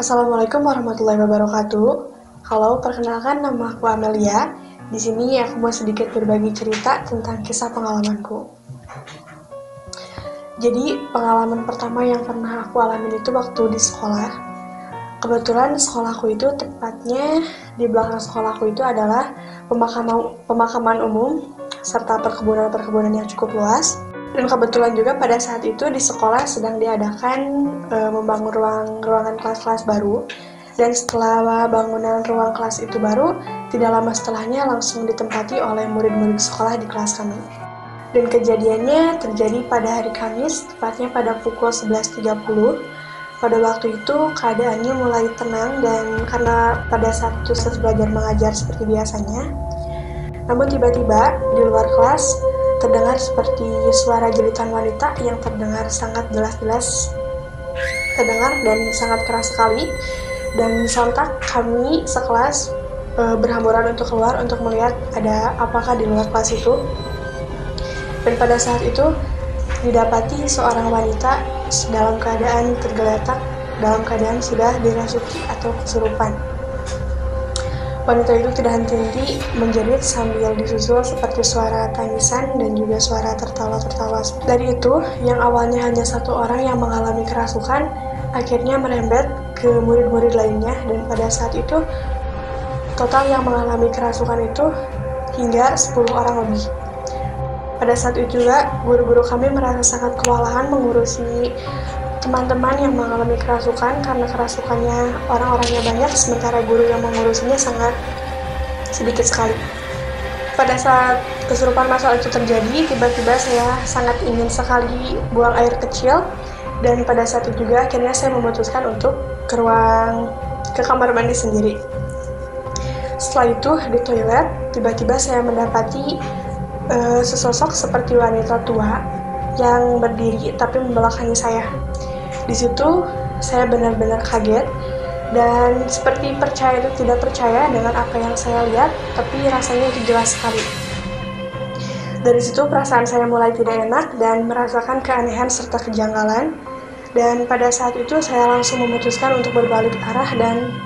Assalamualaikum warahmatullahi wabarakatuh. Halo, perkenalkan nama aku Amelia. Di sini aku mau sedikit berbagi cerita tentang kisah pengalamanku. Jadi, pengalaman pertama yang pernah aku alami itu waktu di sekolah. Kebetulan sekolahku itu tepatnya di belakang sekolahku itu adalah pemakaman umum serta perkebunan-perkebunan yang cukup luas. Dan kebetulan juga pada saat itu di sekolah sedang diadakan membangun ruangan kelas-kelas baru. Dan setelah bangunan ruang kelas itu baru, tidak lama setelahnya langsung ditempati oleh murid-murid sekolah di kelas kami. Dan kejadiannya terjadi pada hari Kamis, tepatnya pada pukul 11.30. Pada waktu itu keadaannya mulai tenang dan karena pada saat itu saya belajar mengajar seperti biasanya. Namun tiba-tiba di luar kelas terdengar seperti suara jeritan wanita yang terdengar sangat jelas-jelas terdengar dan sangat keras sekali. Dan sontak kami sekelas berhamburan untuk keluar untuk melihat ada apakah di luar kelas itu. Dan pada saat itu didapati seorang wanita dalam keadaan tergeletak, dalam keadaan sudah dirasuki atau kesurupan. Wanita itu tidak henti-henti menjerit sambil disusul seperti suara tangisan dan juga suara tertawa-tertawa. Dari itu, yang awalnya hanya satu orang yang mengalami kerasukan, akhirnya merembet ke murid-murid lainnya, dan pada saat itu, total yang mengalami kerasukan itu hingga 10 orang lebih. Pada saat itu juga, guru-guru kami merasa sangat kewalahan mengurusi teman-teman yang mengalami kerasukan karena kerasukannya orang-orangnya banyak, sementara guru yang mengurusinya sangat sedikit sekali. Pada saat kesurupan masal itu terjadi, tiba-tiba saya sangat ingin sekali buang air kecil, dan pada saat itu juga akhirnya saya memutuskan untuk ke kamar mandi sendiri. Setelah itu di toilet, tiba-tiba saya mendapati sesosok seperti wanita tua yang berdiri tapi membelakangi saya. Di situ saya benar-benar kaget dan seperti percaya atau tidak percaya dengan apa yang saya lihat, tapi rasanya itu jelas sekali. Dari situ perasaan saya mulai tidak enak dan merasakan keanehan serta kejanggalan. Dan pada saat itu saya langsung memutuskan untuk berbalik arah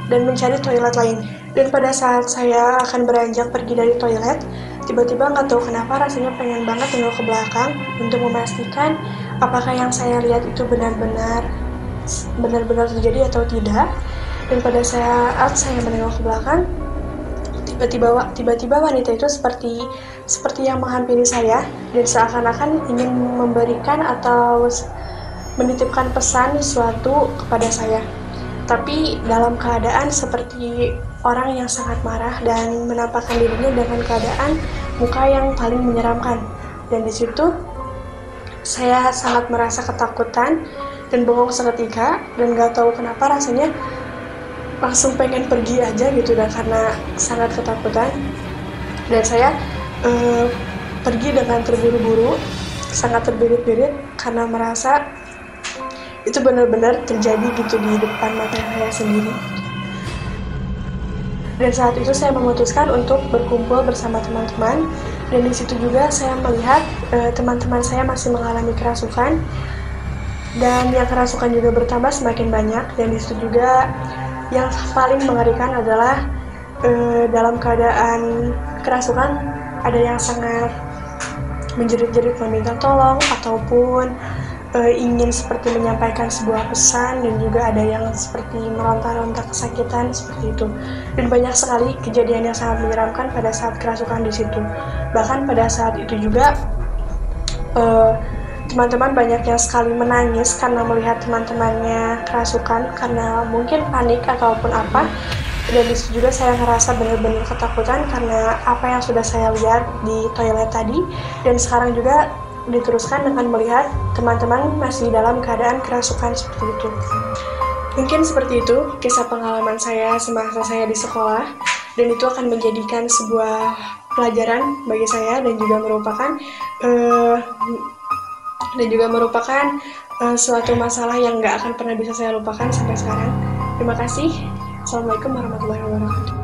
dan mencari toilet lain. Dan pada saat saya akan beranjak pergi dari toilet, tiba-tiba nggak tahu kenapa rasanya pengen banget nengok ke belakang untuk memastikan apakah yang saya lihat itu benar-benar terjadi atau tidak. Dan pada saat saya menengok ke belakang, tiba-tiba wanita itu seperti yang menghampiri saya dan seakan-akan ingin memberikan atau menitipkan pesan sesuatu kepada saya. Tapi dalam keadaan seperti orang yang sangat marah dan menampakkan dirinya dengan keadaan muka yang paling menyeramkan. Dan di situ saya sangat merasa ketakutan dan bengong seketika, dan gak tahu kenapa rasanya langsung pengen pergi aja gitu, dan karena sangat ketakutan. Dan saya pergi dengan terburu-buru, sangat terbirit-birit karena merasa itu benar-benar terjadi gitu di depan mata saya sendiri. Dan saat itu saya memutuskan untuk berkumpul bersama teman-teman, dan di situ juga saya melihat teman-teman saya masih mengalami kerasukan, dan yang kerasukan juga bertambah semakin banyak. Dan di situ juga yang paling mengerikan adalah dalam keadaan kerasukan ada yang sangat menjerit-jerit meminta tolong ataupun ingin seperti menyampaikan sebuah pesan, dan juga ada yang seperti meronta-ronta kesakitan seperti itu. Dan banyak sekali kejadian yang sangat menyeramkan pada saat kerasukan di situ. Bahkan pada saat itu juga teman-teman banyak yang sekali menangis karena melihat teman-temannya kerasukan karena mungkin panik ataupun apa. Dan disitu juga saya ngerasa benar-benar ketakutan karena apa yang sudah saya lihat di toilet tadi, dan sekarang juga diteruskan dengan melihat teman-teman masih dalam keadaan kerasukan seperti itu. Mungkin seperti itu kisah pengalaman saya semasa saya di sekolah, dan itu akan menjadikan sebuah pelajaran bagi saya dan juga merupakan suatu masalah yang nggak akan pernah bisa saya lupakan sampai sekarang. Terima kasih. Assalamualaikum warahmatullahi wabarakatuh.